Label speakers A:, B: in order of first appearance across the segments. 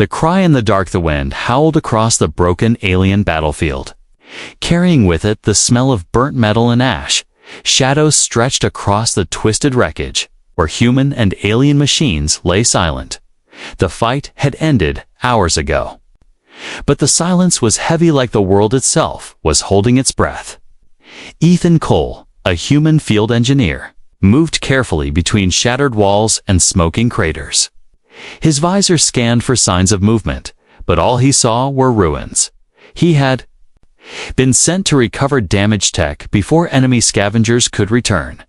A: The cry in the dark, the wind howled across the broken alien battlefield. Carrying with it the smell of burnt metal and ash, shadows stretched across the twisted wreckage, where human and alien machines lay silent. The fight had ended hours ago. But the silence was heavy, like the world itself was holding its breath. Ethan Cole, a human field engineer, moved carefully between shattered walls and smoking craters. His visor scanned for signs of movement, but all he saw were ruins. He had been sent to recover damaged tech before enemy scavengers could return.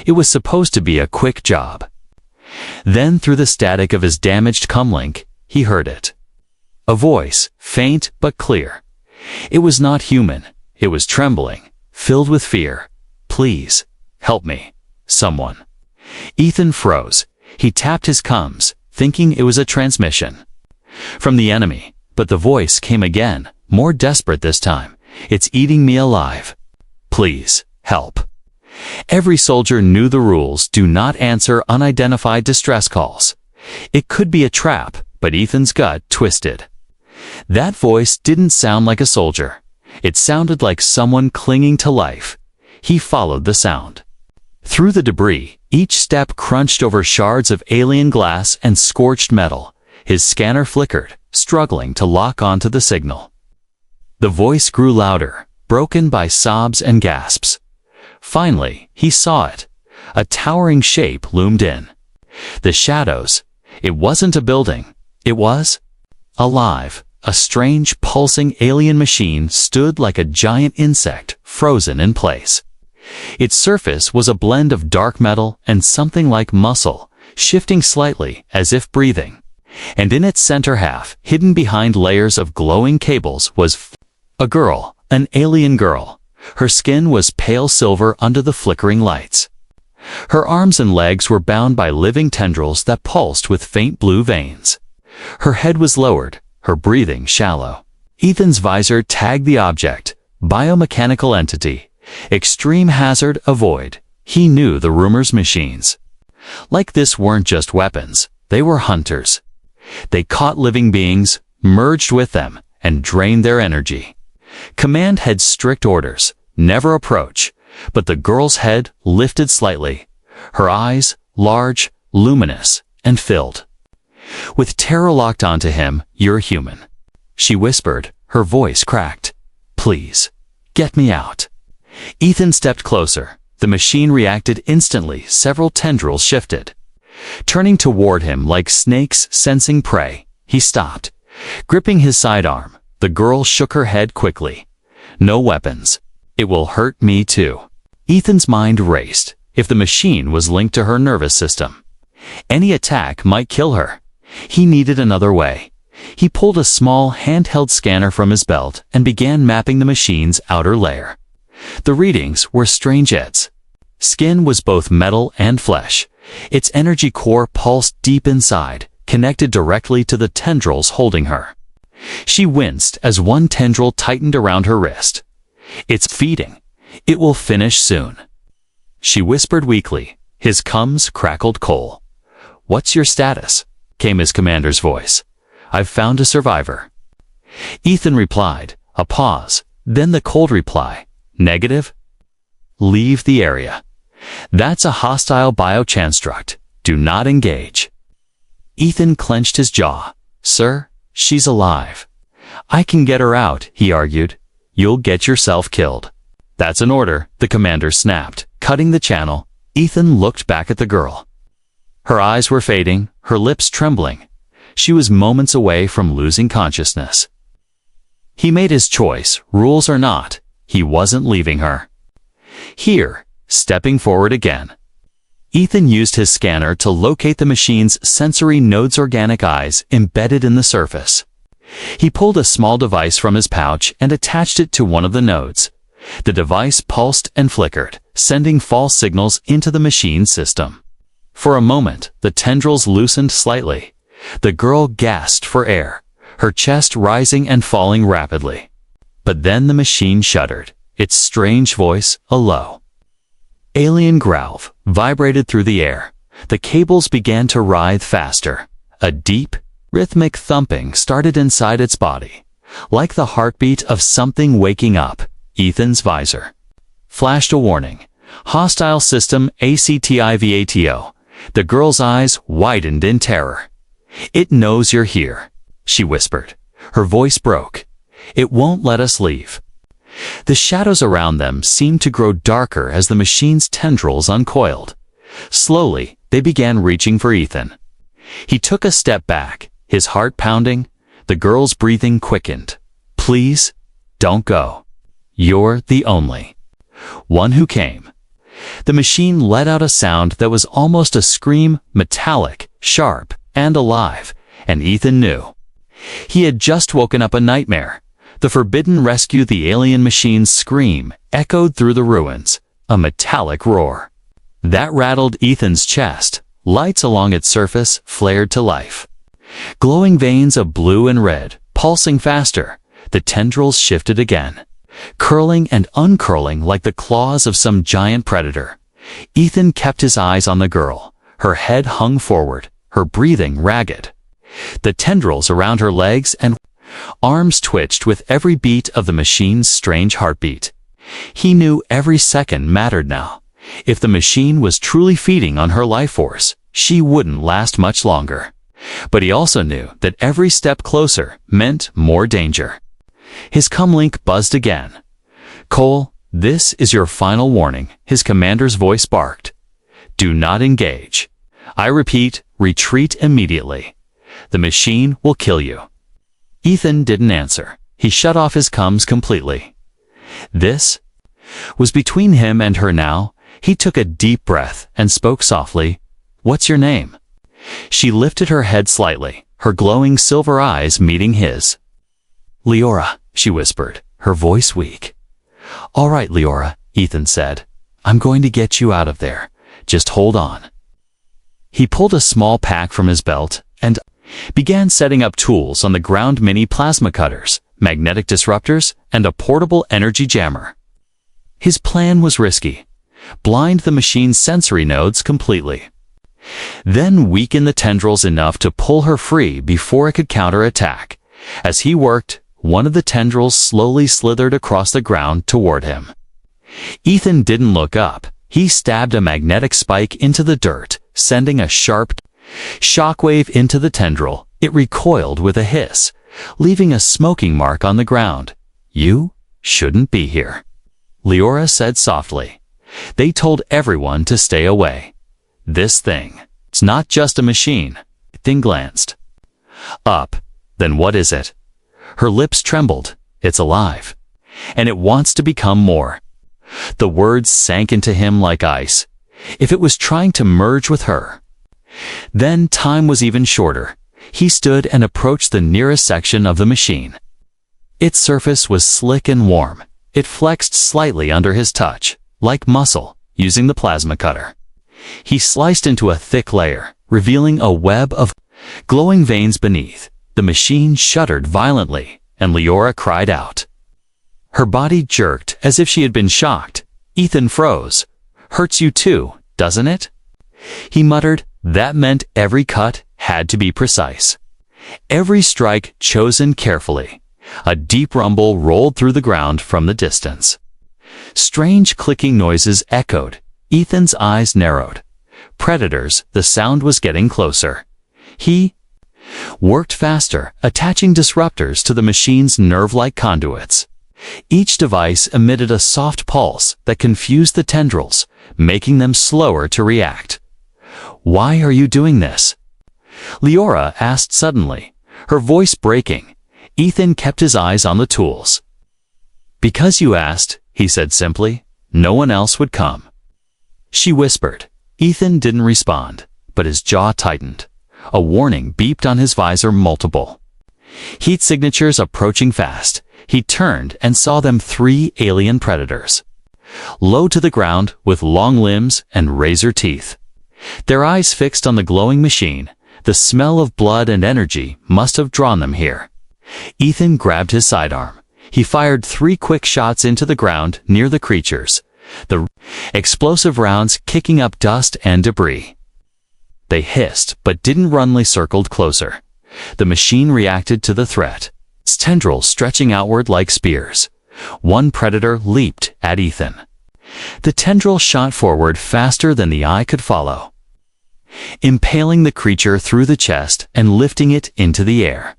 A: It was supposed to be a quick job. Then, through the static of his damaged comlink, he heard it. A voice, faint but clear. It was not human. It was trembling, filled with fear. "Please, help me. Someone." Ethan froze. He tapped his comms, thinking it was a transmission from the enemy, but the voice came again, more desperate this time. "It's eating me alive. Please, help." Every soldier knew the rules: do not answer unidentified distress calls. It could be a trap, but Ethan's gut twisted. That voice didn't sound like a soldier. It sounded like someone clinging to life. He followed the sound. Through the debris, each step crunched over shards of alien glass and scorched metal. His scanner flickered, struggling to lock onto the signal. The voice grew louder, broken by sobs and gasps. Finally, he saw it. A towering shape loomed in. The shadows. It wasn't a building. It was alive. A strange, pulsing alien machine stood like a giant insect, frozen in place. Its surface was a blend of dark metal and something like muscle, shifting slightly as if breathing. And in its center half, hidden behind layers of glowing cables, was a girl, an alien girl. Her skin was pale silver under the flickering lights. Her arms and legs were bound by living tendrils that pulsed with faint blue veins. Her head was lowered, her breathing shallow. Ethan's visor tagged the object: biomechanical entity. Extreme hazard, avoid. He knew the rumors: machines like this weren't just weapons, they were hunters. They caught living beings, merged with them, and drained their energy. Command had strict orders: never approach, but the girl's head lifted slightly, her eyes large, luminous, and filled with terror locked onto him. "You're human," she whispered, her voice cracked. "Please, get me out." Ethan stepped closer. The machine reacted instantly. Several tendrils shifted, turning toward him like snakes sensing prey. He stopped, gripping his sidearm. The girl shook her head quickly. "No weapons. It will hurt me too." Ethan's mind raced. If the machine was linked to her nervous system, any attack might kill her. He needed another way. He pulled a small handheld scanner from his belt and began mapping the machine's outer layer. The readings were strange. Its skin was both metal and flesh. Its energy core pulsed deep inside, connected directly to the tendrils holding her. She winced as one tendril tightened around her wrist. "It's feeding. It will finish soon," she whispered weakly. His comms crackled coal. "What's your status?" came his commander's voice. "I've found a survivor." Ethan replied. A pause, then the cold reply. "Negative. Leave the area. That's a hostile bioconstruct. Do not engage." Ethan clenched his jaw. "Sir, she's alive. I can get her out," he argued. "You'll get yourself killed." "That's an order," the commander snapped, cutting the channel. Ethan looked back at the girl. Her eyes were fading, her lips trembling. She was moments away from losing consciousness. He made his choice, rules or not. He wasn't leaving her. Here, stepping forward again, Ethan used his scanner to locate the machine's sensory nodes, organic eyes embedded in the surface. He pulled a small device from his pouch and attached it to one of the nodes. The device pulsed and flickered, sending false signals into the machine system. For a moment, the tendrils loosened slightly. The girl gasped for air, her chest rising and falling rapidly. But then the machine shuddered, its strange voice a low alien growl vibrated through the air. The cables began to writhe faster. A deep, Rhythmic thumping started inside its body, like the heartbeat of something waking up. Ethan's visor flashed a warning. Hostile system ACTIVATO. The girl's eyes widened in terror. "It knows you're here," she whispered. Her voice broke. "It won't let us leave." The shadows around them seemed to grow darker as the machine's tendrils uncoiled. Slowly, they began reaching for Ethan. He took a step back, his heart pounding. The girl's breathing quickened. "Please, don't go. You're the only one who came." The machine let out a sound that was almost a scream, metallic, sharp, and alive, and Ethan knew. He had just woken up a nightmare. The forbidden rescue, the alien machine's scream, echoed through the ruins, a metallic roar. That rattled Ethan's chest. Lights along its surface flared to life. Glowing veins of blue and red, pulsing faster. The tendrils shifted again, curling and uncurling like the claws of some giant predator. Ethan kept his eyes on the girl. Her head hung forward, her breathing ragged. The tendrils around her legs and arms twitched with every beat of the machine's strange heartbeat. He knew every second mattered now. If the machine was truly feeding on her life force, she wouldn't last much longer. But he also knew that every step closer meant more danger. His comlink buzzed again. "Cole, this is your final warning," his commander's voice barked. "Do not engage. I repeat, retreat immediately. The machine will kill you." Ethan didn't answer. He shut off his comms completely. This was between him and her now. He took a deep breath and spoke softly. "What's your name?" She lifted her head slightly, her glowing silver eyes meeting his. "Leora," she whispered, her voice weak. "All right, Leora," Ethan said. "I'm going to get you out of there. Just hold on." He pulled a small pack from his belt and began setting up tools on the ground: mini plasma cutters, magnetic disruptors, and a portable energy jammer. His plan was risky. Blind the machine's sensory nodes completely. Then weaken the tendrils enough to pull her free before it could counterattack. As he worked, one of the tendrils slowly slithered across the ground toward him. Ethan didn't look up. He stabbed a magnetic spike into the dirt, sending a sharp shockwave into the tendril. It recoiled with a hiss, leaving a smoking mark on the ground. "You shouldn't be here," Leora said softly. "They told everyone to stay away. This thing, it's not just a machine." Ethan glanced up. "Then what is it?" Her lips trembled. "It's alive. And it wants to become more." The words sank into him like ice. If it was trying to merge with her, then time was even shorter. He stood and approached the nearest section of the machine. Its surface was slick and warm. It flexed slightly under his touch, like muscle, using the plasma cutter. He sliced into a thick layer, revealing a web of glowing veins beneath. The machine shuddered violently, and Leora cried out. Her body jerked as if she had been shocked. Ethan froze. "Hurts you too, doesn't it?" He muttered. That meant every cut had to be precise. Every strike chosen carefully. A deep rumble rolled through the ground from the distance. Strange clicking noises echoed. Ethan's eyes narrowed. Predators, the sound was getting closer. He worked faster, attaching disruptors to the machine's nerve-like conduits. Each device emitted a soft pulse that confused the tendrils, making them slower to react. "Why are you doing this?" Leora asked suddenly, her voice breaking. Ethan kept his eyes on the tools. "Because you asked," he said simply. "No one else would come." She whispered. Ethan didn't respond, but his jaw tightened. A warning beeped on his visor multiple. Heat signatures approaching fast. He turned and saw them, 3 alien predators. Low to the ground, with long limbs and razor teeth. Their eyes fixed on the glowing machine. The smell of blood and energy must have drawn them here. Ethan grabbed his sidearm. He fired 3 quick shots into the ground near the creatures, the explosive rounds kicking up dust and debris. They hissed, but didn't run. They circled closer. The machine reacted to the threat, its tendrils stretching outward like spears. One predator leaped at Ethan. The tendril shot forward faster than the eye could follow, impaling the creature through the chest and lifting it into the air.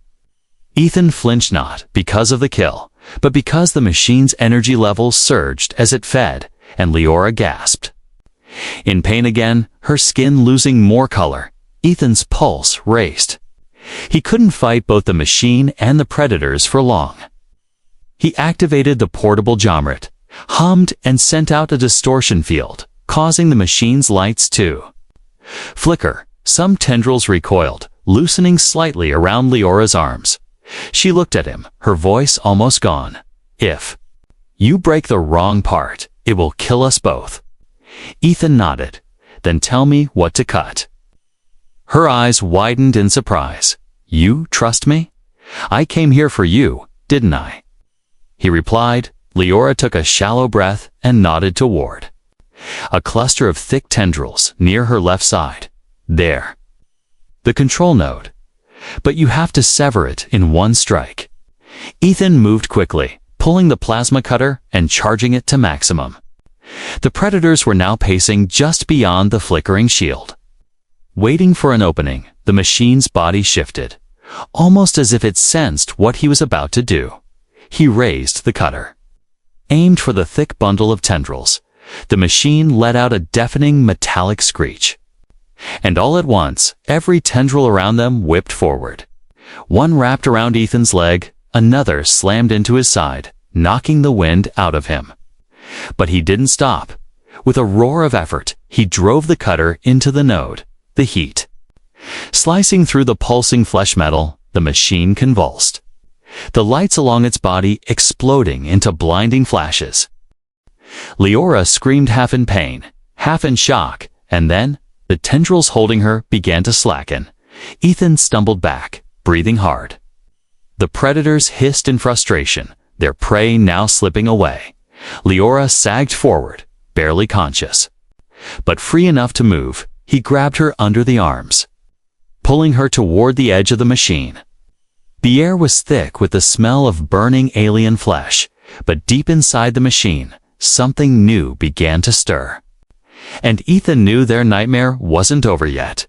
A: Ethan flinched not because of the kill, but because the machine's energy levels surged as it fed, and Leora gasped. In pain again, her skin losing more color, Ethan's pulse raced. He couldn't fight both the machine and the predators for long. He activated the portable Jomrit, hummed and sent out a distortion field, causing the machine's lights to flicker. Some tendrils recoiled, loosening slightly around Leora's arms. She looked at him, her voice almost gone. "If you break the wrong part, it will kill us both." Ethan nodded. "Then tell me what to cut." Her eyes widened in surprise. "You trust me? I came here for you, didn't I?" He replied. Leora took a shallow breath and nodded toward a cluster of thick tendrils near her left side. "There. The control node. But you have to sever it in one strike." Ethan moved quickly, pulling the plasma cutter and charging it to maximum. The predators were now pacing just beyond the flickering shield. Waiting for an opening, the machine's body shifted, almost as if it sensed what he was about to do. He raised the cutter, aimed for the thick bundle of tendrils. The machine let out a deafening metallic screech. And all at once, every tendril around them whipped forward. One wrapped around Ethan's leg, another slammed into his side, knocking the wind out of him. But he didn't stop. With a roar of effort, he drove the cutter into the node, the heat. Slicing through the pulsing flesh metal, the machine convulsed, the lights along its body exploding into blinding flashes. Leora screamed, half in pain, half in shock, and then the tendrils holding her began to slacken. Ethan stumbled back, breathing hard. The predators hissed in frustration, their prey now slipping away. Leora sagged forward, barely conscious. But free enough to move, he grabbed her under the arms, pulling her toward the edge of the machine. The air was thick with the smell of burning alien flesh, but deep inside the machine, something new began to stir. And Ethan knew their nightmare wasn't over yet.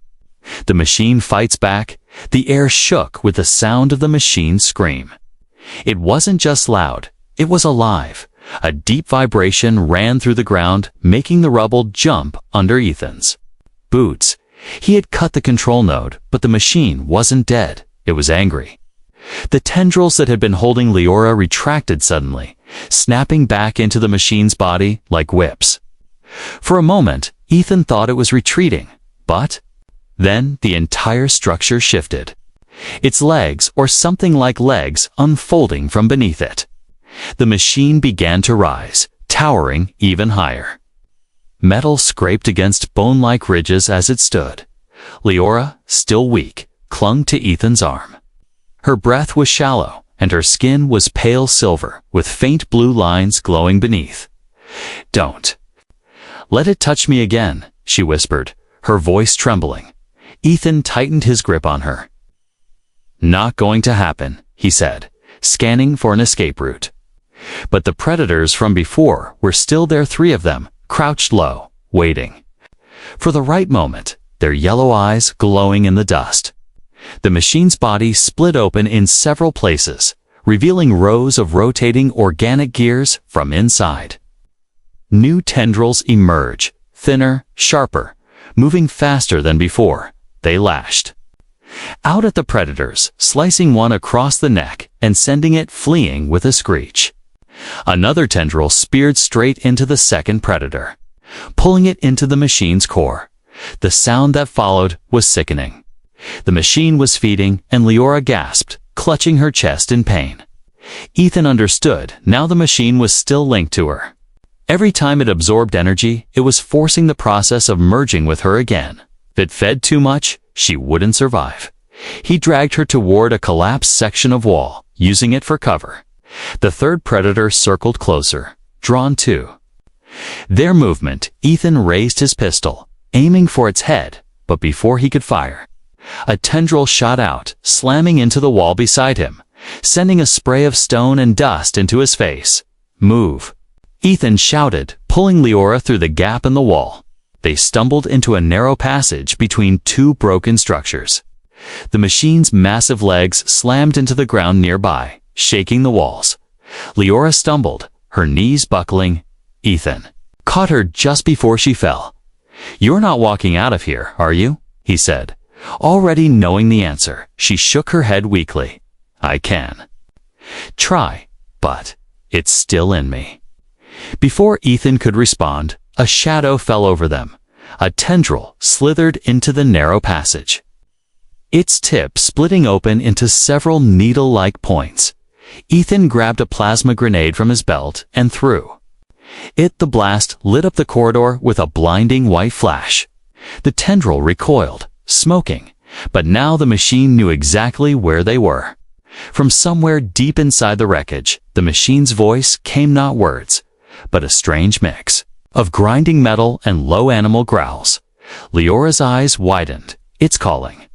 A: The machine fights back. The air shook with the sound of the machine's scream. It wasn't just loud, it was alive. A deep vibration ran through the ground, making the rubble jump under Ethan's boots. He had cut the control node, but the machine wasn't dead. It was angry. The tendrils that had been holding Leora retracted suddenly, snapping back into the machine's body like whips. For a moment, Ethan thought it was retreating, but then the entire structure shifted. Its legs, or something like legs, unfolding from beneath it. The machine began to rise, towering even higher. Metal scraped against bone-like ridges as it stood. Leora, still weak, clung to Ethan's arm. Her breath was shallow, and her skin was pale silver, with faint blue lines glowing beneath. "Don't let it touch me again," she whispered, her voice trembling. Ethan tightened his grip on her. "Not going to happen," he said, scanning for an escape route. But the predators from before were still there, 3 of them, crouched low, waiting for the right moment, their yellow eyes glowing in the dust. The machine's body split open in several places, revealing rows of rotating organic gears from inside. New tendrils emerge, thinner, sharper, moving faster than before. They lashed out at the predators, slicing one across the neck and sending it fleeing with a screech. Another tendril speared straight into the second predator, pulling it into the machine's core. The sound that followed was sickening. The machine was feeding, and Leora gasped, clutching her chest in pain. Ethan understood. Now the machine was still linked to her. Every time it absorbed energy, it was forcing the process of merging with her again. If it fed too much, she wouldn't survive. He dragged her toward a collapsed section of wall, using it for cover. The third predator circled closer, drawn too. Their movement, Ethan raised his pistol, aiming for its head, but before he could fire, A tendril shot out, slamming into the wall beside him, sending a spray of stone and dust into his face. "Move!" Ethan shouted, pulling Leora through the gap in the wall. They stumbled into a narrow passage between two broken structures. The machine's massive legs slammed into the ground nearby, shaking the walls. Leora stumbled, her knees buckling. Ethan caught her just before she fell. "You're not walking out of here, are you?" he said. Already knowing the answer, she shook her head weakly. "I can try, but it's still in me." Before Ethan could respond, a shadow fell over them. A tendril slithered into the narrow passage, its tip splitting open into several needle-like points. Ethan grabbed a plasma grenade from his belt and threw it. The blast lit up the corridor with a blinding white flash. The tendril recoiled, smoking, but now the machine knew exactly where they were. From somewhere deep inside the wreckage, the machine's voice came not words, but a strange mix of grinding metal and low animal growls. Leora's eyes widened. "It's calling."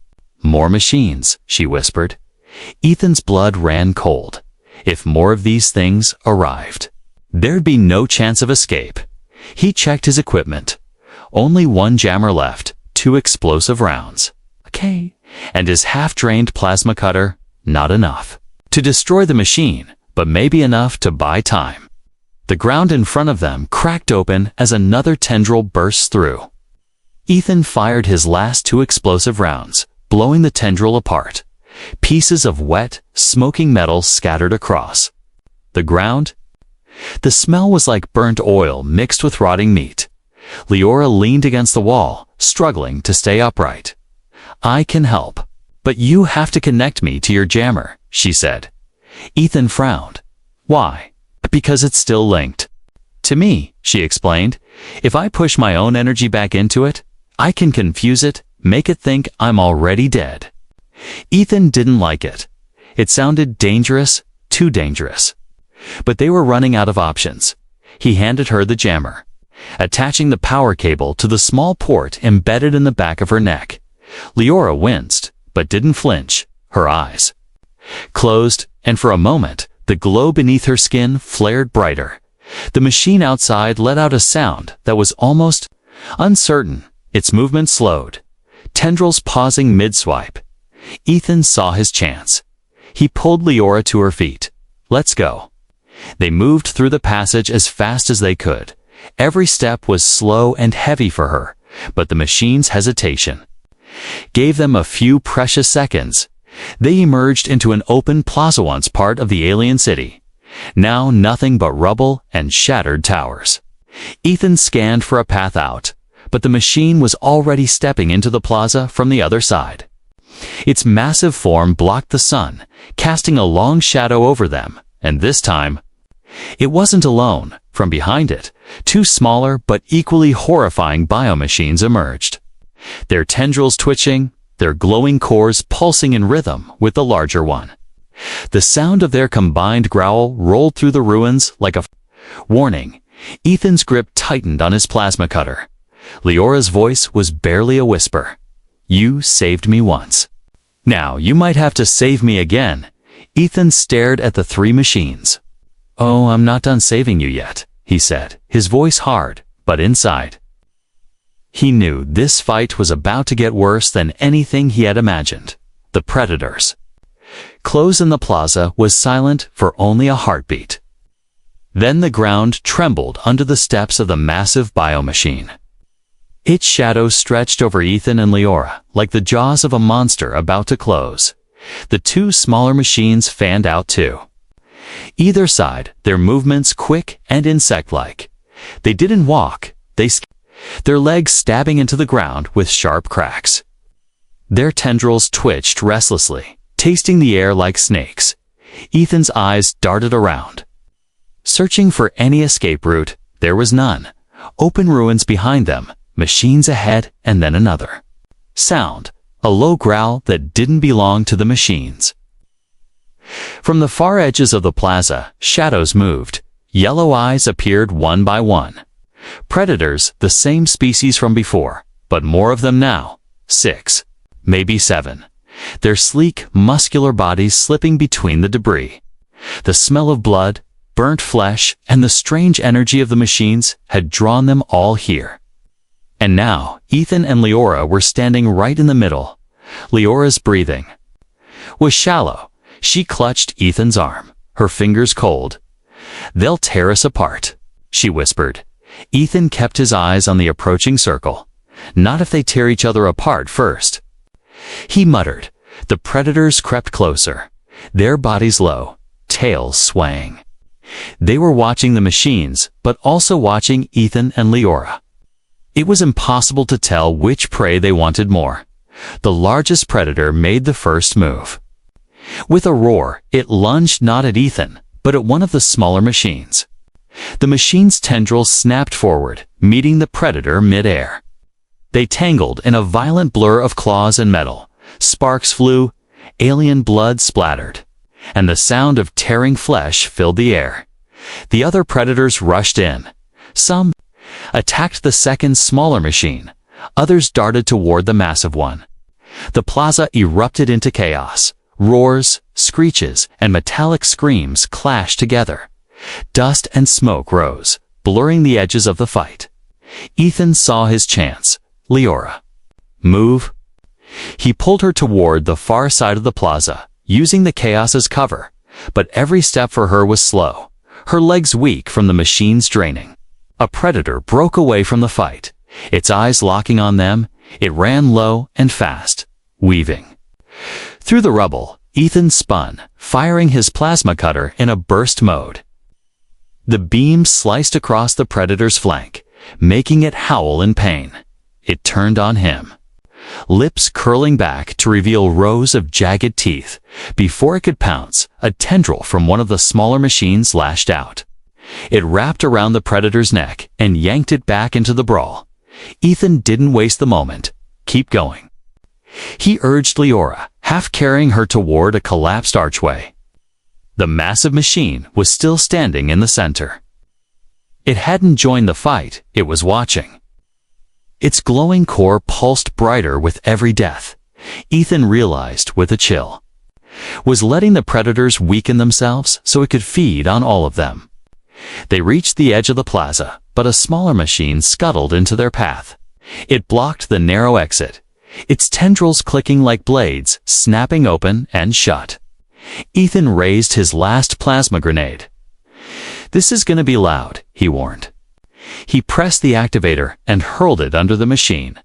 A: "More machines," she whispered. Ethan's blood ran cold. If more of these things arrived, there'd be no chance of escape. He checked his equipment. Only one jammer left, 2 explosive rounds. Okay. And his half-drained plasma cutter, not enough to destroy the machine, but maybe enough to buy time. The ground in front of them cracked open as another tendril burst through. Ethan fired his last 2 explosive rounds, blowing the tendril apart. Pieces of wet, smoking metal scattered across the ground. The smell was like burnt oil mixed with rotting meat. Leora leaned against the wall, struggling to stay upright. "I can help, but you have to connect me to your jammer," she said. Ethan frowned. "Why?" "Because it's still linked to me," she explained. "If I push my own energy back into it, I can confuse it, make it think I'm already dead." Ethan didn't like it. It sounded dangerous, too dangerous. But they were running out of options. He handed her the jammer, attaching the power cable to the small port embedded in the back of her neck. Leora winced, but didn't flinch. Her eyes closed, and for a moment, the glow beneath her skin flared brighter. The machine outside let out a sound that was almost uncertain. Its movement slowed, tendrils pausing mid-swipe. Ethan saw his chance. He pulled Leora to her feet. "Let's go." They moved through the passage as fast as they could. Every step was slow and heavy for her, but the machine's hesitation gave them a few precious seconds. They emerged into an open plaza, once part of the alien city. Now nothing but rubble and shattered towers. Ethan scanned for a path out, but the machine was already stepping into the plaza from the other side. Its massive form blocked the sun, casting a long shadow over them, and this time, it wasn't alone. From behind it, 2 smaller but equally horrifying biomachines emerged. Their tendrils twitching, their glowing cores pulsing in rhythm with the larger one. The sound of their combined growl rolled through the ruins like a warning. Ethan's grip tightened on his plasma cutter. Leora's voice was barely a whisper. "You saved me once. Now you might have to save me again." Ethan stared at the 3 machines. "Oh, I'm not done saving you yet," he said, his voice hard, but inside he knew this fight was about to get worse than anything he had imagined. The predators. Close in the plaza was silent for only a heartbeat. Then the ground trembled under the steps of the massive biomachine. Its shadow stretched over Ethan and Leora like the jaws of a monster about to close. The 2 smaller machines fanned out too. Either side, their movements quick and insect-like. They didn't walk, their legs stabbing into the ground with sharp cracks. Their tendrils twitched restlessly, tasting the air like snakes. Ethan's eyes darted around, searching for any escape route. There was none. Open ruins behind them, machines ahead, and then another sound, a low growl that didn't belong to the machines. From the far edges of the plaza, shadows moved. Yellow eyes appeared one by one. Predators, the same species from before, but more of them now. 6. maybe 7. Their sleek, muscular bodies slipping between the debris. The smell of blood, burnt flesh, and the strange energy of the machines had drawn them all here. And now, Ethan and Leora were standing right in the middle. Leora's breathing was shallow. She clutched Ethan's arm, her fingers cold. "They'll tear us apart," she whispered. Ethan kept his eyes on the approaching circle. "Not if they tear each other apart first." He muttered. The predators crept closer, their bodies low, tails swaying. They were watching the machines, but also watching Ethan and Leora. It was impossible to tell which prey they wanted more. The largest predator made the first move. With a roar, it lunged not at Ethan, but at one of the smaller machines. The machine's tendrils snapped forward, meeting the predator mid-air. They tangled in a violent blur of claws and metal. Sparks flew, alien blood splattered, and the sound of tearing flesh filled the air. The other predators rushed in. Some attacked the second smaller machine. Others darted toward the massive one. The plaza erupted into chaos. Roars, screeches, and metallic screams clashed together. Dust and smoke rose, blurring the edges of the fight. Ethan saw his chance. "Leora, move." He pulled her toward the far side of the plaza, using the chaos as cover, but every step for her was slow, her legs weak from the machine's draining. A predator broke away from the fight, its eyes locking on them. It ran low and fast, weaving. Through the rubble, Ethan spun, firing his plasma cutter in a burst mode. The beam sliced across the predator's flank, making it howl in pain. It turned on him, lips curling back to reveal rows of jagged teeth. Before it could pounce, a tendril from one of the smaller machines lashed out. It wrapped around the predator's neck and yanked it back into the brawl. Ethan didn't waste the moment. "Keep going," he urged Leora, half carrying her toward a collapsed archway. The massive machine was still standing in the center. It hadn't joined the fight, it was watching. Its glowing core pulsed brighter with every death. Ethan realized with a chill. Was letting the predators weaken themselves so it could feed on all of them. They reached the edge of the plaza, but a smaller machine scuttled into their path. It blocked the narrow exit, its tendrils clicking like blades, snapping open and shut. Ethan raised his last plasma grenade. "This is gonna be loud," he warned. He pressed the activator and hurled it under the machine.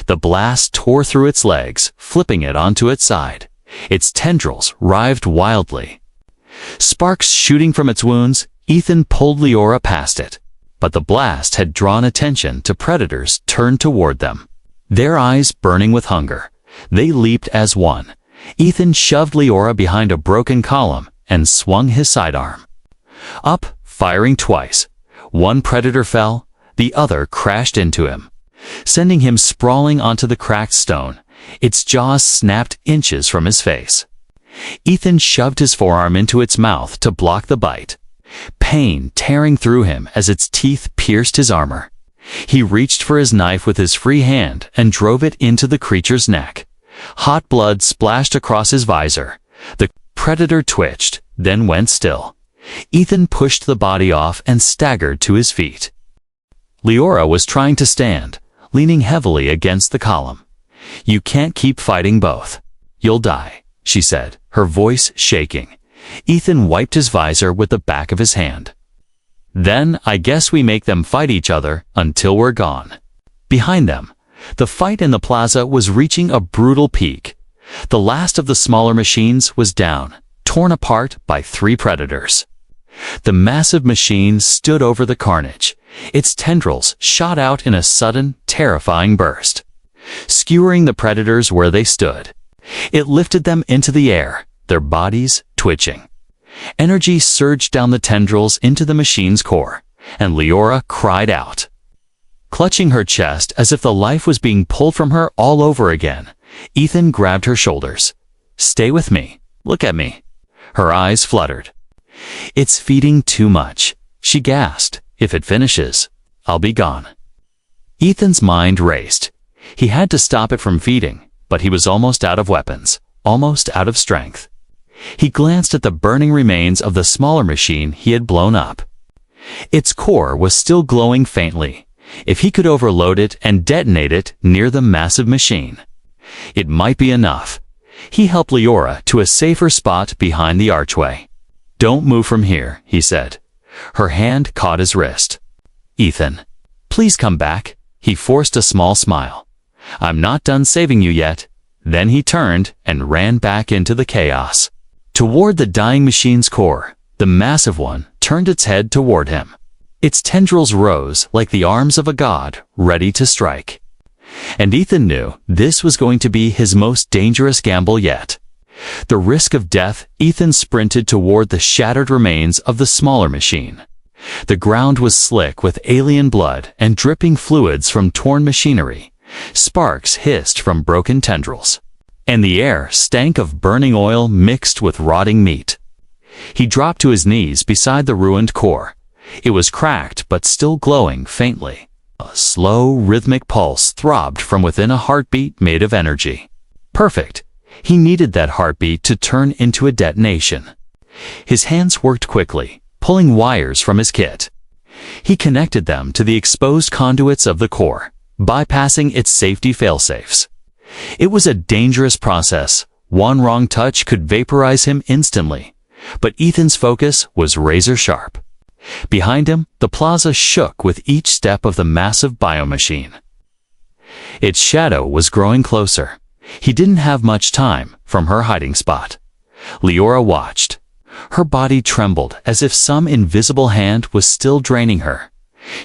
A: The blast tore through its legs, flipping it onto its side. Its tendrils writhed wildly. Sparks shooting from its wounds, Ethan pulled Leora past it. But the blast had drawn attention to predators turned toward them. Their eyes burning with hunger, they leaped as one. Ethan shoved Leora behind a broken column and swung his sidearm. Up, firing twice. One predator fell, the other crashed into him, sending him sprawling onto the cracked stone. Its jaws snapped inches from his face. Ethan shoved his forearm into its mouth to block the bite, pain tearing through him as its teeth pierced his armor. He reached for his knife with his free hand and drove it into the creature's neck. Hot blood splashed across his visor. The predator twitched, then went still. Ethan pushed the body off and staggered to his feet. Leora was trying to stand, leaning heavily against the column. "You can't keep fighting both. You'll die," she said, her voice shaking. Ethan wiped his visor with the back of his hand. "Then I guess we make them fight each other until we're gone." Behind them, the fight in the plaza was reaching a brutal peak. The last of the smaller machines was down, torn apart by 3 predators. The massive machine stood over the carnage. Its tendrils shot out in a sudden, terrifying burst, skewering the predators where they stood. It lifted them into the air, their bodies twitching. Energy surged down the tendrils into the machine's core, and Leora cried out, clutching her chest as if the life was being pulled from her all over again. Ethan grabbed her shoulders. "Stay with me. Look at me." Her eyes fluttered. "It's feeding too much," she gasped. "If it finishes, I'll be gone." Ethan's mind raced. He had to stop it from feeding, but he was almost out of weapons, almost out of strength. He glanced at the burning remains of the smaller machine he had blown up. Its core was still glowing faintly. If he could overload it and detonate it near the massive machine, it might be enough. He helped Leora to a safer spot behind the archway. "Don't move from here," he said. Her hand caught his wrist. "Ethan, please come back." He forced a small smile. "I'm not done saving you yet." Then he turned and ran back into the chaos. Toward the dying machine's core, the massive one turned its head toward him. Its tendrils rose like the arms of a god, ready to strike. And Ethan knew this was going to be his most dangerous gamble yet. The risk of death, Ethan sprinted toward the shattered remains of the smaller machine. The ground was slick with alien blood and dripping fluids from torn machinery. Sparks hissed from broken tendrils, and the air stank of burning oil mixed with rotting meat. He dropped to his knees beside the ruined core. It was cracked but still glowing faintly. A slow, rhythmic pulse throbbed from within a heartbeat made of energy. Perfect. He needed that heartbeat to turn into a detonation. His hands worked quickly, pulling wires from his kit. He connected them to the exposed conduits of the core, bypassing its safety failsafes. It was a dangerous process. One wrong touch could vaporize him instantly, but Ethan's focus was razor sharp. Behind him, the plaza shook with each step of the massive biomachine. Its shadow was growing closer. He didn't have much time from her hiding spot. Leora watched. Her body trembled as if some invisible hand was still draining her.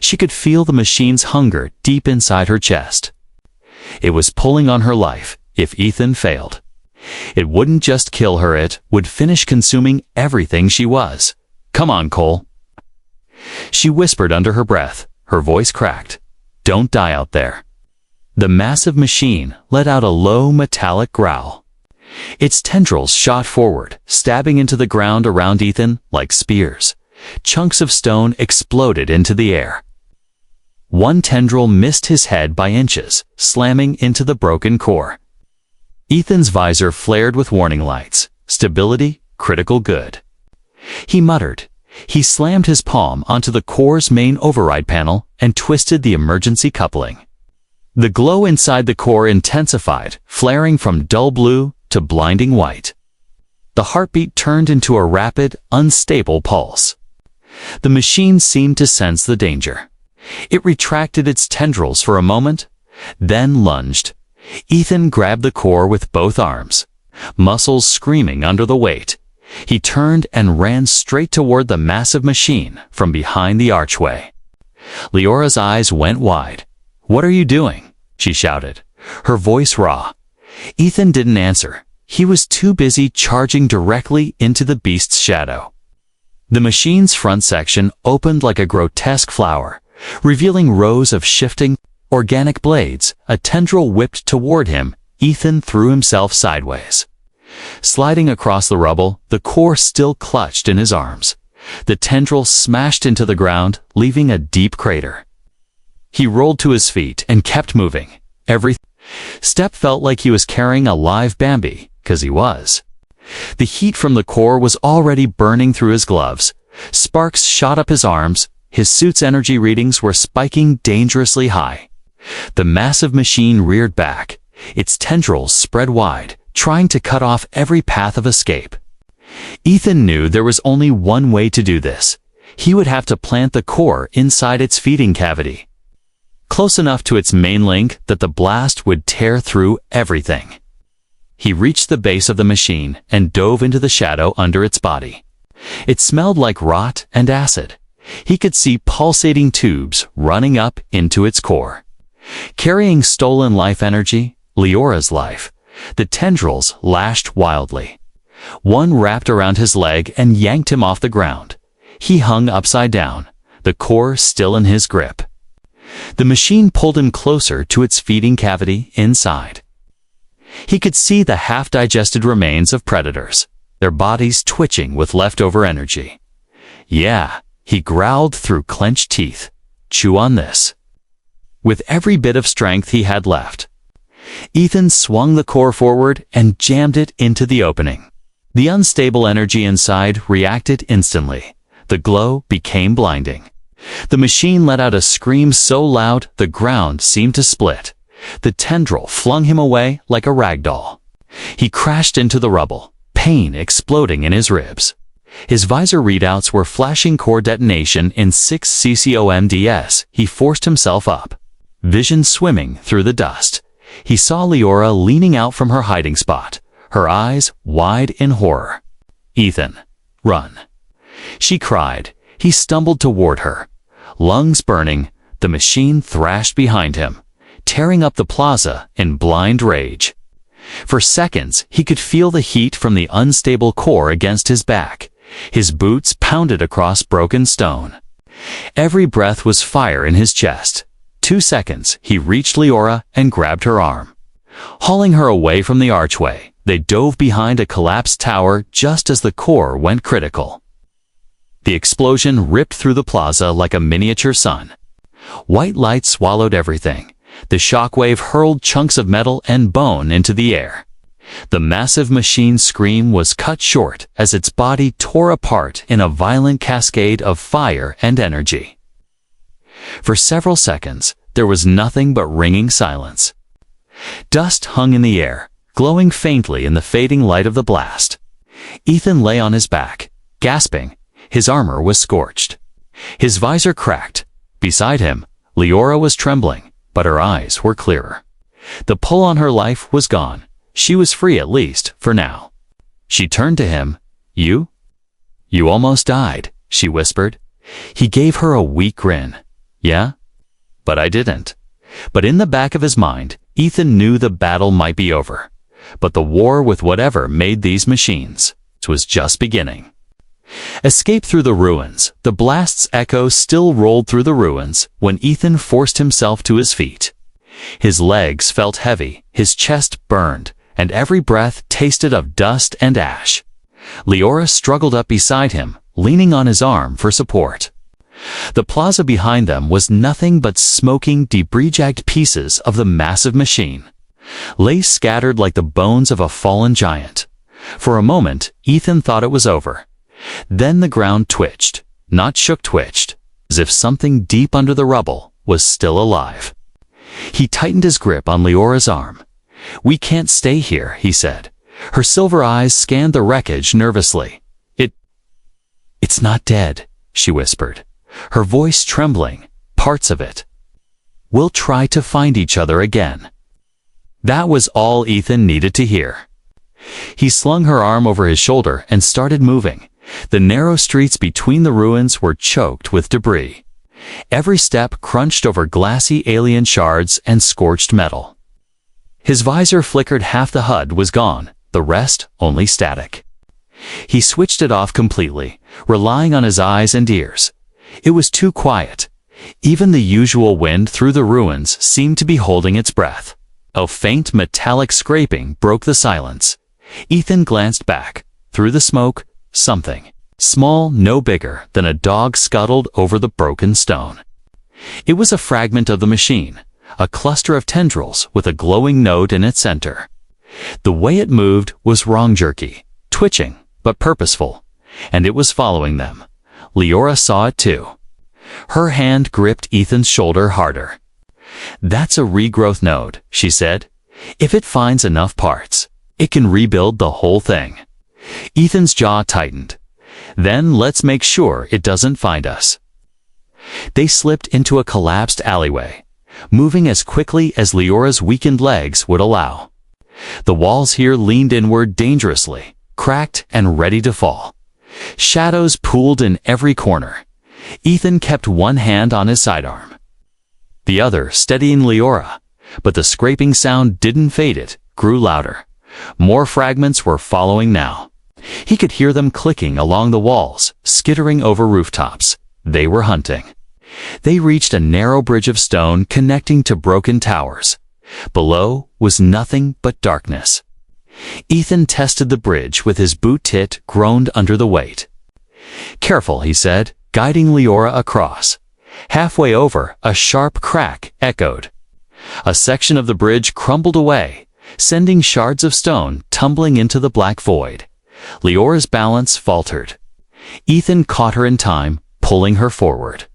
A: She could feel the machine's hunger deep inside her chest. It was pulling on her life if Ethan failed. It wouldn't just kill her, it would finish consuming everything she was. "Come on, Cole," she whispered under her breath, her voice cracked. "Don't die out there." The massive machine let out a low metallic growl. Its tendrils shot forward, stabbing into the ground around Ethan like spears. Chunks of stone exploded into the air. One tendril missed his head by inches, slamming into the broken core. Ethan's visor flared with warning lights. Stability, critical good. He muttered. He slammed his palm onto the core's main override panel and twisted the emergency coupling. The glow inside the core intensified, flaring from dull blue to blinding white. The heartbeat turned into a rapid, unstable pulse. The machine seemed to sense the danger. It retracted its tendrils for a moment, then lunged. Ethan grabbed the core with both arms, muscles screaming under the weight. He turned and ran straight toward the massive machine from behind the archway. Leora's eyes went wide. "What are you doing?" she shouted, her voice raw. Ethan didn't answer. He was too busy charging directly into the beast's shadow. The machine's front section opened like a grotesque flower, revealing rows of shifting, organic blades. A tendril whipped toward him. Ethan threw himself sideways. Sliding across the rubble, the core still clutched in his arms. The tendril smashed into the ground, leaving a deep crater. He rolled to his feet and kept moving. Every step felt like he was carrying a live Bambi, 'cause he was. The heat from the core was already burning through his gloves. Sparks shot up his arms. His suit's energy readings were spiking dangerously high. The massive machine reared back. Its tendrils spread wide, trying to cut off every path of escape. Ethan knew there was only one way to do this. He would have to plant the core inside its feeding cavity, close enough to its main link that the blast would tear through everything. He reached the base of the machine and dove into the shadow under its body. It smelled like rot and acid. He could see pulsating tubes running up into its core, carrying stolen life energy, Leora's life. The tendrils lashed wildly. One wrapped around his leg and yanked him off the ground. He hung upside down, the core still in his grip. The machine pulled him closer to its feeding cavity inside. He could see the half-digested remains of predators, their bodies twitching with leftover energy. "Yeah," he growled through clenched teeth. "Chew on this." With every bit of strength he had left. Ethan swung the core forward and jammed it into the opening. The unstable energy inside reacted instantly. The glow became blinding. The machine let out a scream so loud the ground seemed to split. The tendril flung him away like a rag doll. He crashed into the rubble, pain exploding in his ribs. His visor readouts were flashing core detonation in 6 ccomds. He forced himself up, vision swimming through the dust. He saw Leora leaning out from her hiding spot, her eyes wide in horror. "Ethan, run." She cried. He stumbled toward her. Lungs burning, the machine thrashed behind him, tearing up the plaza in blind rage. For seconds, he could feel the heat from the unstable core against his back. His boots pounded across broken stone. Every breath was fire in his chest. 2 seconds, he reached Leora and grabbed her arm. Hauling her away from the archway, they dove behind a collapsed tower just as the core went critical. The explosion ripped through the plaza like a miniature sun. White light swallowed everything. The shockwave hurled chunks of metal and bone into the air. The massive machine's scream was cut short as its body tore apart in a violent cascade of fire and energy. For several seconds, there was nothing but ringing silence. Dust hung in the air, glowing faintly in the fading light of the blast. Ethan lay on his back, gasping. His armor was scorched. His visor cracked. Beside him, Leora was trembling, but her eyes were clearer. The pull on her life was gone. She was free at least, for now. She turned to him. You almost died," she whispered. He gave her a weak grin. "Yeah? But I didn't." But in the back of his mind, Ethan knew the battle might be over. But the war with whatever made these machines was just beginning. Escape through the ruins. The blast's echo still rolled through the ruins when Ethan forced himself to his feet. His legs felt heavy, his chest burned, and every breath tasted of dust and ash. Leora struggled up beside him, leaning on his arm for support. The plaza behind them was nothing but smoking, debris-jagged pieces of the massive machine, lay scattered like the bones of a fallen giant. For a moment, Ethan thought it was over. Then the ground twitched, not twitched, as if something deep under the rubble was still alive. He tightened his grip on Leora's arm. "We can't stay here," he said. Her silver eyes scanned the wreckage nervously. It's not dead," she whispered, her voice trembling, parts of it. "We'll try to find each other again." That was all Ethan needed to hear. He slung her arm over his shoulder and started moving. The narrow streets between the ruins were choked with debris. Every step crunched over glassy alien shards and scorched metal. His visor flickered. Half the HUD was gone, the rest only static. He switched it off completely, relying on his eyes and ears. It was too quiet. Even the usual wind through the ruins seemed to be holding its breath. A faint metallic scraping broke the silence. Ethan glanced back. Through the smoke, something small, no bigger than a dog, scuttled over the broken stone. It was a fragment of the machine, a cluster of tendrils with a glowing node in its center. The way it moved was wrong, jerky, twitching, but purposeful, and it was following them. Leora saw it too. Her hand gripped Ethan's shoulder harder. "That's a regrowth node," she said. "If it finds enough parts, it can rebuild the whole thing." Ethan's jaw tightened. "Then let's make sure it doesn't find us." They slipped into a collapsed alleyway, moving as quickly as Leora's weakened legs would allow. The walls here leaned inward dangerously, cracked and ready to fall. Shadows pooled in every corner. Ethan kept one hand on his sidearm, the other steadying Leora, but the scraping sound didn't fade. It grew louder. More fragments were following now. He could hear them clicking along the walls, skittering over rooftops. They were hunting. They reached a narrow bridge of stone connecting to broken towers. Below was nothing but darkness. Ethan tested the bridge with his boot. Tit groaned under the weight. "Careful," he said, guiding Leora across. Halfway over, a sharp crack echoed. A section of the bridge crumbled away, sending shards of stone tumbling into the black void. Leora's balance faltered. Ethan caught her in time, pulling her forward.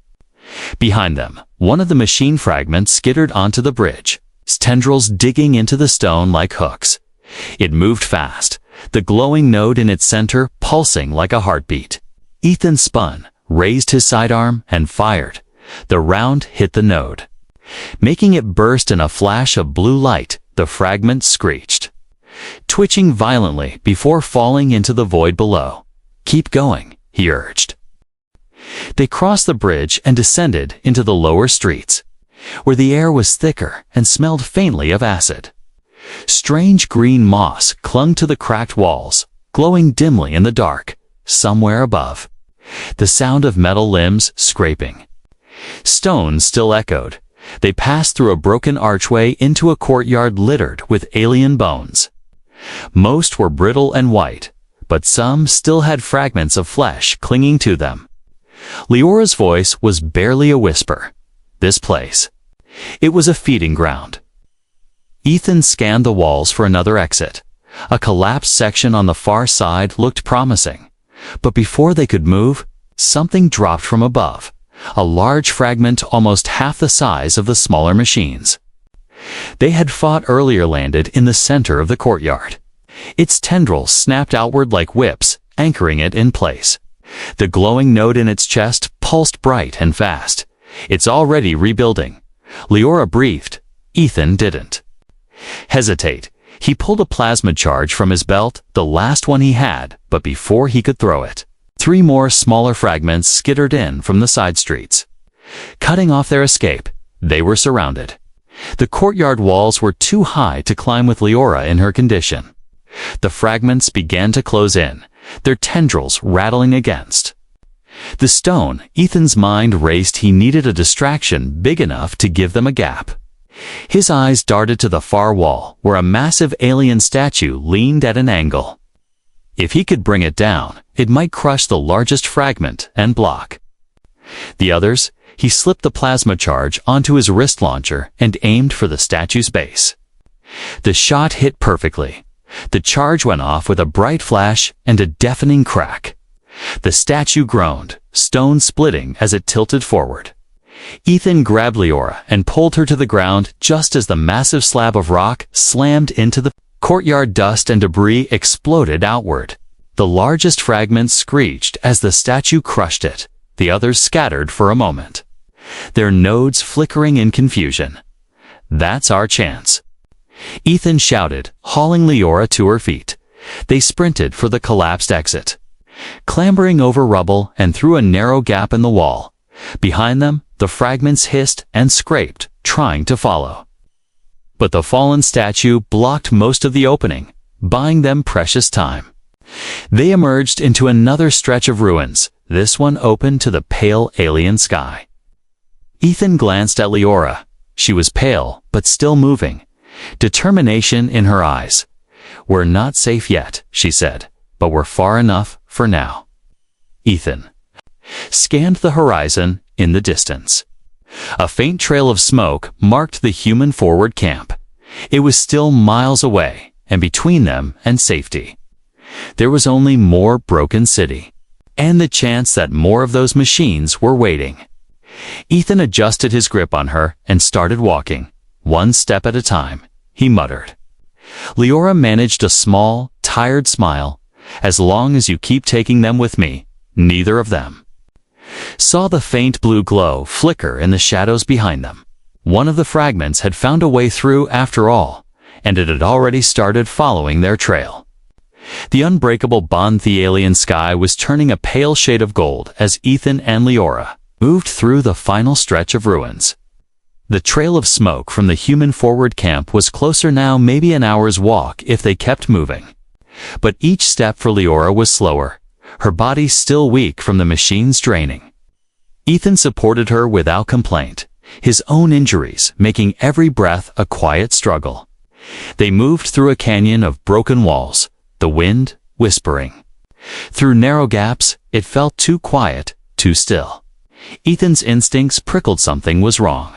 A: Behind them, one of the machine fragments skittered onto the bridge, its tendrils digging into the stone like hooks. It moved fast, the glowing node in its center pulsing like a heartbeat. Ethan spun, raised his sidearm, and fired. The round hit the node. Making it burst in a flash of blue light, the fragment screeched, twitching violently before falling into the void below. "Keep going," he urged. They crossed the bridge and descended into the lower streets, where the air was thicker and smelled faintly of acid. Strange green moss clung to the cracked walls, glowing dimly in the dark, somewhere above. The sound of metal limbs scraping. Stone still echoed. They passed through a broken archway into a courtyard littered with alien bones. Most were brittle and white, but some still had fragments of flesh clinging to them. Leora's voice was barely a whisper. This place. It was a feeding ground. Ethan scanned the walls for another exit. A collapsed section on the far side looked promising. But before they could move, something dropped from above. A large fragment almost half the size of the smaller machines they had fought earlier landed in the center of the courtyard. Its tendrils snapped outward like whips, anchoring it in place. The glowing node in its chest pulsed bright and fast. "It's already rebuilding." Leora breathed. Ethan didn't hesitate. He pulled a plasma charge from his belt, the last one he had, but before he could throw it, 3 more smaller fragments skittered in from the side streets. Cutting off their escape, they were surrounded. The courtyard walls were too high to climb with Leora in her condition. The fragments began to close in, their tendrils rattling against the stone. Ethan's mind raced. He needed a distraction big enough to give them a gap. His eyes darted to the far wall, where a massive alien statue leaned at an angle. If he could bring it down, it might crush the largest fragment and block the others. He slipped the plasma charge onto his wrist launcher and aimed for the statue's base. The shot hit perfectly. The charge went off with a bright flash and a deafening crack. The statue groaned, stone splitting as it tilted forward. Ethan grabbed Leora and pulled her to the ground just as the massive slab of rock slammed into the courtyard. Dust and debris exploded outward. The largest fragment screeched as the statue crushed it. The others scattered for a moment, their nodes flickering in confusion. "That's our chance," Ethan shouted, hauling Leora to her feet. They sprinted for the collapsed exit, clambering over rubble and through a narrow gap in the wall. Behind them, the fragments hissed and scraped, trying to follow. But the fallen statue blocked most of the opening, buying them precious time. They emerged into another stretch of ruins, this one open to the pale alien sky. Ethan glanced at Leora. She was pale, but still moving, determination in her eyes. "We're not safe yet," she said, "but we're far enough for now." Ethan scanned the horizon in the distance. A faint trail of smoke marked the human forward camp. It was still miles away, and between them and safety, there was only more broken city, and the chance that more of those machines were waiting. Ethan adjusted his grip on her and started walking, one step at a time. He muttered. Leora managed a small, tired smile. "As long as you keep taking them with me." Neither of them saw the faint blue glow flicker in the shadows behind them. One of the fragments had found a way through after all, and it had already started following their trail. The unbreakable bond. The alien sky was turning a pale shade of gold as Ethan and Leora moved through the final stretch of ruins. The trail of smoke from the human forward camp was closer now, maybe an hour's walk if they kept moving. But each step for Leora was slower, her body still weak from the machines draining. Ethan supported her without complaint, his own injuries making every breath a quiet struggle. They moved through a canyon of broken walls, the wind whispering. Through narrow gaps, it felt too quiet, too still. Ethan's instincts prickled something was wrong.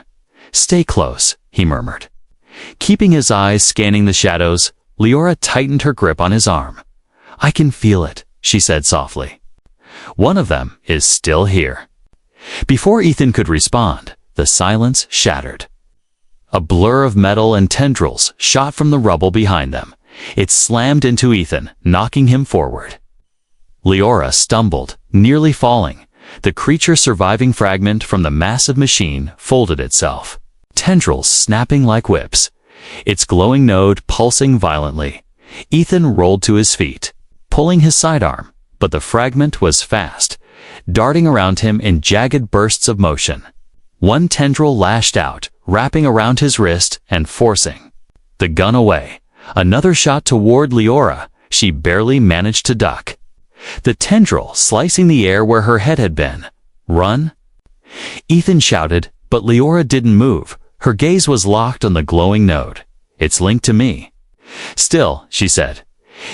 A: "Stay close," he murmured. Keeping his eyes scanning the shadows, Leora tightened her grip on his arm. I can feel it, she said softly. One of them is still here. Before Ethan could respond, the silence shattered. A blur of metal and tendrils shot from the rubble behind them. It slammed into Ethan, knocking him forward. Leora stumbled, nearly falling. The creature's surviving fragment from the massive machine folded itself, tendrils snapping like whips, its glowing node pulsing violently. Ethan rolled to his feet, pulling his sidearm, but the fragment was fast, darting around him in jagged bursts of motion. One tendril lashed out, wrapping around his wrist and forcing the gun away. Another shot toward Leora. She barely managed to duck, the tendril slicing the air where her head had been. Run! Ethan shouted, but Leora didn't move. Her gaze was locked on the glowing node. It's linked to me. Still, she said,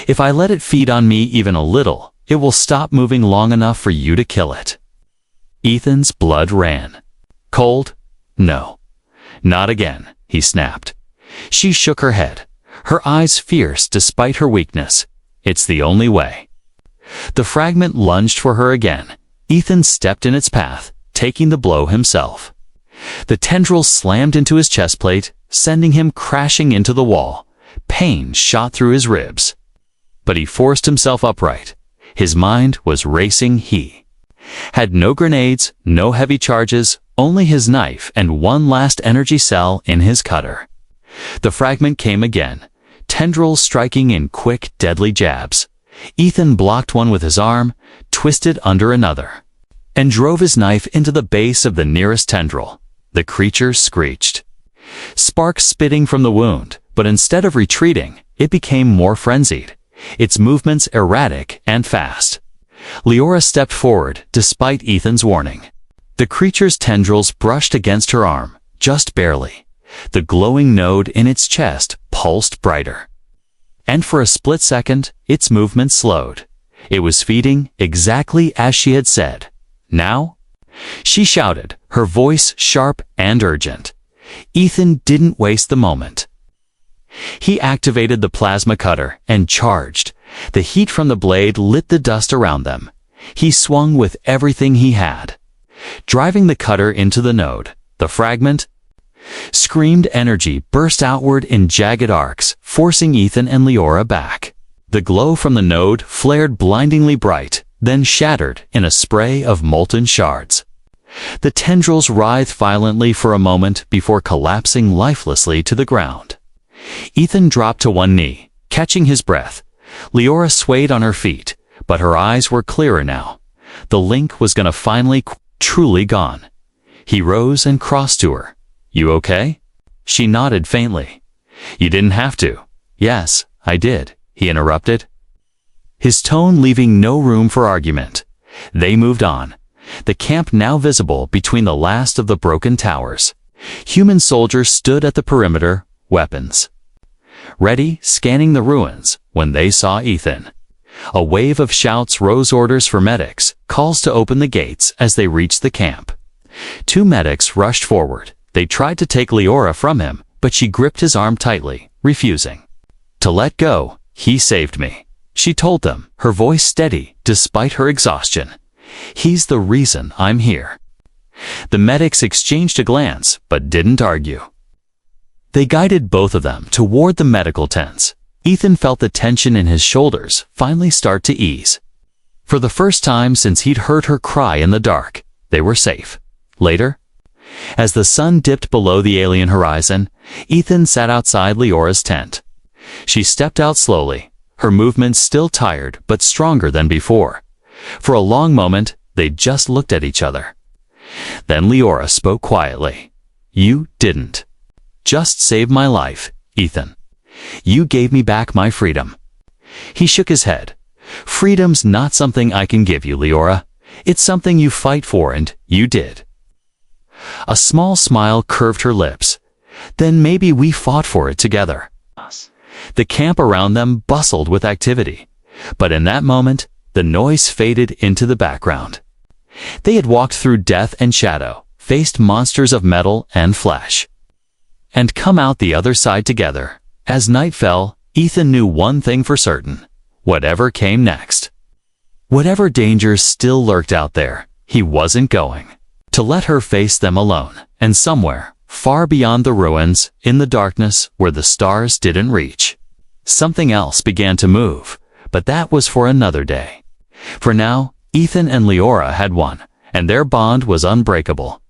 A: if I let it feed on me even a little, it will stop moving long enough for you to kill it. Ethan's blood ran. Cold? No. Not again, he snapped. She shook her head, her eyes fierce despite her weakness. It's the only way. The fragment lunged for her again. Ethan stepped in its path, taking the blow himself. The tendril slammed into his chest plate, sending him crashing into the wall. Pain shot through his ribs. But he forced himself upright. His mind was racing. He had no grenades, no heavy charges, only his knife and one last energy cell in his cutter. The fragment came again, tendrils striking in quick, deadly jabs. Ethan blocked one with his arm, twisted under another, and drove his knife into the base of the nearest tendril. The creature screeched, sparks spitting from the wound, but instead of retreating, it became more frenzied, its movements erratic and fast. Leora stepped forward, despite Ethan's warning. The creature's tendrils brushed against her arm, just barely. The glowing node in its chest pulsed brighter. And for a split second, its movement slowed. It was feeding exactly as she had said. Now? She shouted, her voice sharp and urgent. Ethan didn't waste the moment. He activated the plasma cutter and charged. The heat from the blade lit the dust around them. He swung with everything he had, driving the cutter into the node. The fragment screamed. Energy burst outward in jagged arcs, forcing Ethan and Leora back. The glow from the node flared blindingly bright, then shattered in a spray of molten shards. The tendrils writhed violently for a moment before collapsing lifelessly to the ground. Ethan dropped to one knee, catching his breath. Leora swayed on her feet, but her eyes were clearer now. The link was gonna finally truly gone. He rose and crossed to her. You okay? She nodded faintly. You didn't have to. Yes, I did, he interrupted, his tone leaving no room for argument. They moved on, the camp now visible between the last of the broken towers. Human soldiers stood at the perimeter, weapons ready, scanning the ruins when they saw Ethan. A wave of shouts rose, orders for medics, calls to open the gates as they reached the camp. Two medics rushed forward. They tried to take Leora from him, but she gripped his arm tightly, refusing to let go. He saved me, she told them, her voice steady despite her exhaustion. He's the reason I'm here. The medics exchanged a glance, but didn't argue. They guided both of them toward the medical tents. Ethan felt the tension in his shoulders finally start to ease. For the first time since he'd heard her cry in the dark, they were safe. Later, as the sun dipped below the alien horizon, Ethan sat outside Leora's tent. She stepped out slowly, her movements still tired but stronger than before. For a long moment, they just looked at each other. Then Leora spoke quietly. You didn't just save my life, Ethan. You gave me back my freedom. He shook his head. Freedom's not something I can give you, Leora. It's something you fight for, and you did. A small smile curved her lips. Then maybe we fought for it together. The camp around them bustled with activity, but in that moment, the noise faded into the background. They had walked through death and shadow, faced monsters of metal and flesh, and come out the other side together. As night fell, Ethan knew one thing for certain: whatever came next, whatever dangers still lurked out there, he wasn't going to let her face them alone. And somewhere, far beyond the ruins, in the darkness where the stars didn't reach, something else began to move, but that was for another day. For now, Ethan and Leora had won, and their bond was unbreakable.